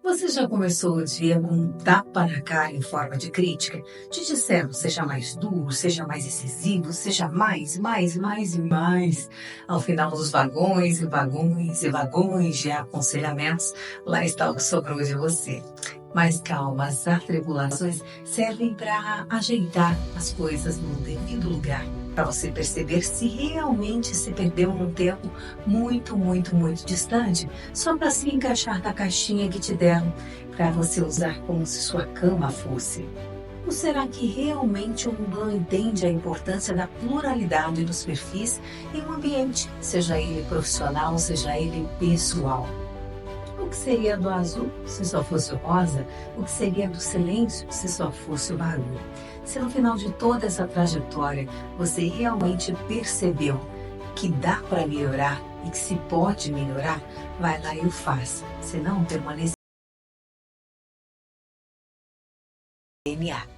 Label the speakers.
Speaker 1: Você já começou o dia com um tapa na cara em forma de crítica? Te disseram, seja mais duro, seja mais incisivo, seja mais e mais. Ao final dos vagões e vagões e vagões de aconselhamentos, lá está o que sobrou de você. Mas calma, as atribulações servem para ajeitar as coisas no devido lugar, para você perceber se realmente se perdeu num tempo muito distante, só para se encaixar na caixinha que te deram, para você usar como se sua cama fosse. Ou será que realmente o mundo não entende a importância da pluralidade dos perfis em um ambiente, seja ele profissional, seja ele pessoal? O que seria do azul se só fosse o rosa? O que seria do silêncio se só fosse o barulho? Se no final de toda essa trajetória você realmente percebeu que dá para melhorar e que se pode melhorar, vai lá e o faça. Senão, permaneça no DNA.